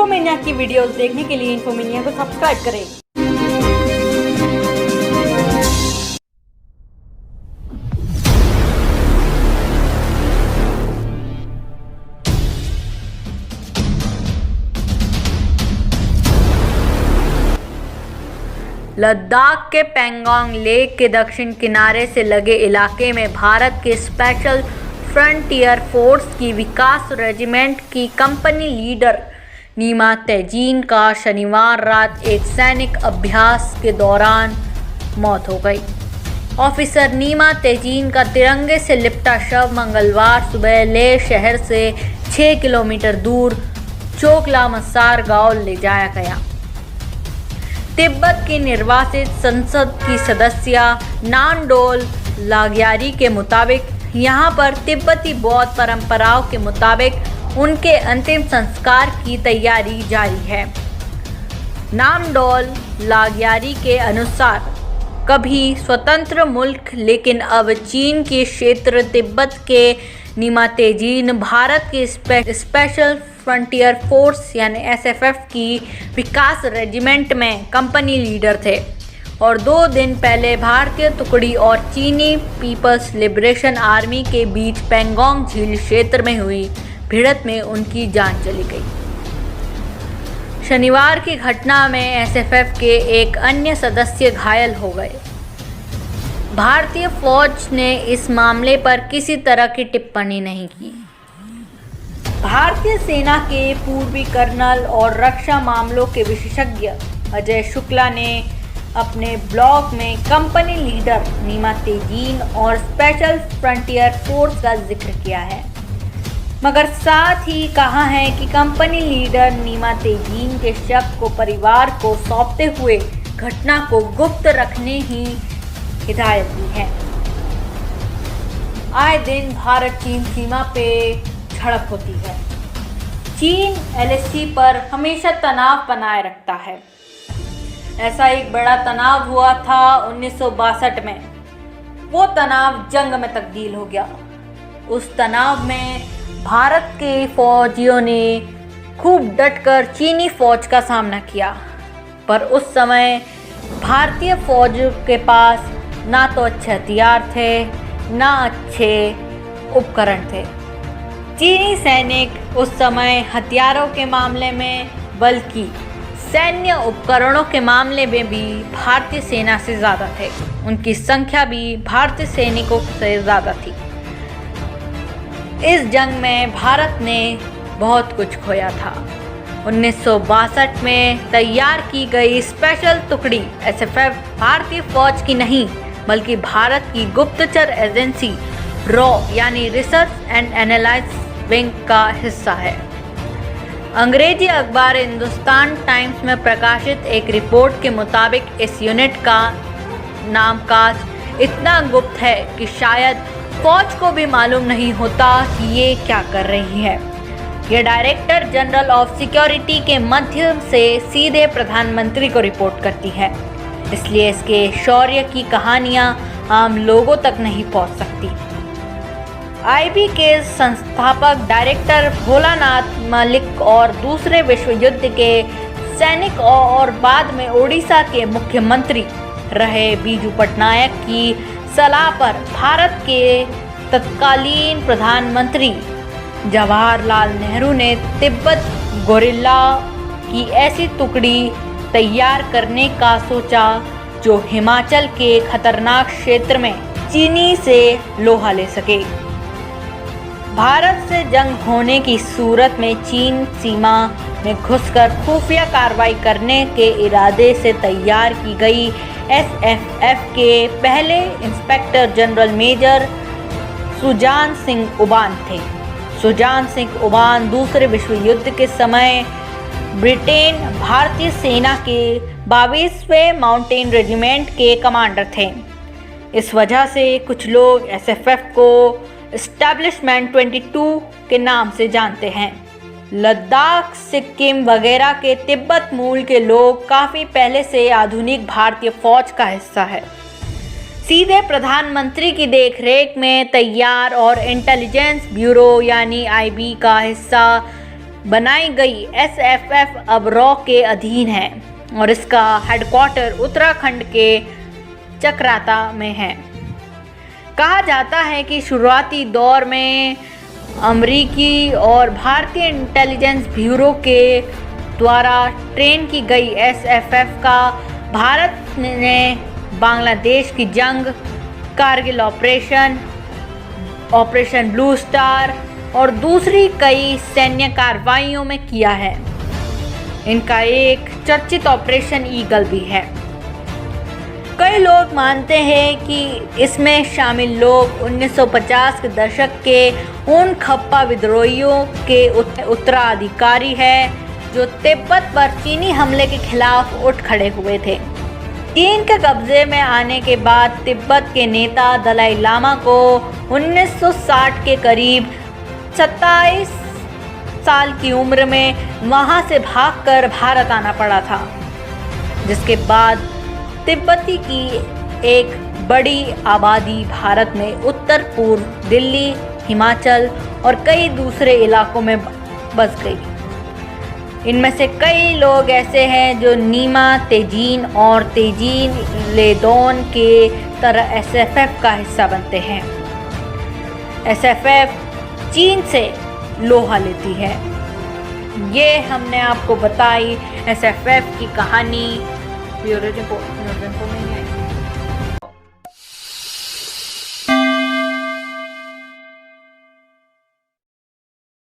इन्फोमीनिया की वीडियोस देखने के लिए इन्फोमीनिया को सब्सक्राइब करें। लद्दाख के पैंगोंग लेक के दक्षिण किनारे से लगे इलाके में भारत के स्पेशल फ्रंटियर फोर्स की विकास रेजिमेंट की कंपनी लीडर नीमा तेजीन का शनिवार रात एक सैनिक अभ्यास के दौरान मौत हो गई। ऑफिसर नीमा तेजीन का तिरंगे से लिपटा शव मंगलवार सुबह लेह शहर से 6 किलोमीटर दूर चोकला मसार गांव ले जाया गया। तिब्बत की निर्वासित संसद की सदस्य नामडोल लाग्यारी के मुताबिक यहां पर तिब्बती बौद्ध परंपराओं के मुताबिक उनके अंतिम संस्कार की तैयारी जारी है। नामडोल लाग्यारी के अनुसार कभी स्वतंत्र मुल्क लेकिन अब चीन के क्षेत्र तिब्बत के नीमा तेजीन भारत के स्पेशल फ्रंटियर फोर्स यानी एसएफएफ की विकास रेजिमेंट में कंपनी लीडर थे और 2 दिन पहले भारतीय टुकड़ी और चीनी पीपल्स लिबरेशन आर्मी के बीच पैंगोंग झील क्षेत्र में हुई भिड़ंत में उनकी जान चली गई। शनिवार की घटना में एसएफएफ के एक अन्य सदस्य घायल हो गए। भारतीय फौज ने इस मामले पर किसी तरह की टिप्पणी नहीं की। भारतीय सेना के पूर्वी कर्नल और रक्षा मामलों के विशेषज्ञ अजय शुक्ला ने अपने ब्लॉग में कंपनी लीडर नीमा तेजीन और स्पेशल फ्रंटियर फोर्स का जिक्र किया है, मगर साथ ही कहा है कि कंपनी लीडर नीमा तेजीन के शव को परिवार को सौंपते हुए घटना को गुप्त रखने की हिदायत दी है। आए दिन भारत चीन सीमा पे झड़प होती है। चीन एलएसी पर हमेशा तनाव बनाए रखता है। ऐसा एक बड़ा तनाव हुआ था 1962 में। वो तनाव जंग में तब्दील हो गया। उस तनाव में भारत के फौजियों ने खूब डटकर चीनी फौज का सामना किया, पर उस समय भारतीय फौज के पास ना तो अच्छे हथियार थे ना अच्छे उपकरण थे। चीनी सैनिक उस समय हथियारों के मामले में बल्कि सैन्य उपकरणों के मामले में भी भारतीय सेना से ज़्यादा थे। उनकी संख्या भी भारतीय सैनिकों से ज़्यादा थी। इस जंग में भारत ने बहुत कुछ खोया था। 1962 में तैयार की गई स्पेशल टुकड़ी एसएफएफ भारतीय फौज की नहीं बल्कि भारत की गुप्तचर एजेंसी रॉ यानी रिसर्च एंड एनालिसिस विंग का हिस्सा है। अंग्रेजी अखबार हिंदुस्तान टाइम्स में प्रकाशित एक रिपोर्ट के मुताबिक इस यूनिट का नामकाज इतना गुप्त है कि शायद फौज को भी मालूम नहीं होता कि ये क्या कर रही है। यह डायरेक्टर जनरल ऑफ सिक्योरिटी के माध्यम से सीधे प्रधानमंत्री को रिपोर्ट करती है, इसलिए इसके शौर्य की कहानियां आम लोगों तक नहीं पहुंच सकती। आईबी के संस्थापक डायरेक्टर भोलानाथ मलिक और दूसरे विश्व युद्ध के सैनिक और बाद में ओडिशा के मुख्यमंत्री रहे बीजू पटनायक की सलाह पर भारत के तत्कालीन प्रधानमंत्री जवाहरलाल नेहरू ने तिब्बत गोरिल्ला की ऐसी टुकड़ी तैयार करने का सोचा जो हिमाचल के खतरनाक क्षेत्र में चीनी से लोहा ले सके। भारत से जंग होने की सूरत में चीन सीमा में घुसकर खुफिया कार्रवाई करने के इरादे से तैयार की गई एसएफएफ के पहले inspector general major Sujan Singh Uban थे। सुजान सिंह उबान दूसरे विश्व युद्ध के समय ब्रिटेन भारतीय सेना के 22वें माउंटेन रेजिमेंट के कमांडर थे। इस वजह से कुछ लोग एसएफएफ को एस्टैब्लिशमेंट 22 के नाम से जानते हैं। लद्दाख, सिक्किम वगैरह के तिब्बत मूल के लोग काफ़ी पहले से आधुनिक भारतीय फौज का हिस्सा है। सीधे प्रधानमंत्री की देखरेख में तैयार और इंटेलिजेंस ब्यूरो यानी आईबी का हिस्सा बनाई गई SFF अब रॉ के अधीन है और इसका हेडक्वार्टर उत्तराखंड के चकराता में है। कहा जाता है कि शुरुआती दौर में अमेरिकी और भारतीय इंटेलिजेंस ब्यूरो के द्वारा ट्रेन की गई SFF का भारत ने बांग्लादेश की जंग, कारगिल ऑपरेशन ब्लू स्टार और दूसरी कई सैन्य कार्रवाइयों में किया है। इनका एक चर्चित ऑपरेशन ईगल भी है। कई लोग मानते हैं कि इसमें शामिल लोग 1950 के दशक के उन खप्पा विद्रोहियों के उत्तराधिकारी हैं जो तिब्बत पर चीनी हमले के खिलाफ उठ खड़े हुए थे। चीन के कब्जे में आने के बाद तिब्बत के नेता दलाई लामा को 1960 के करीब 27 साल की उम्र में वहां से भागकर भारत आना पड़ा था, जिसके बाद तिब्बती की एक बड़ी आबादी भारत में उत्तर पूर्व दिल्ली, हिमाचल और कई दूसरे इलाकों में बस गई। इनमें से कई लोग ऐसे हैं जो नीमा, तेजीन और तेजीन लेदौन के तरह SFF का हिस्सा बनते हैं। SFF चीन से लोहा लेती है। ये हमने आपको बताई SFF की कहानी। Bureau report.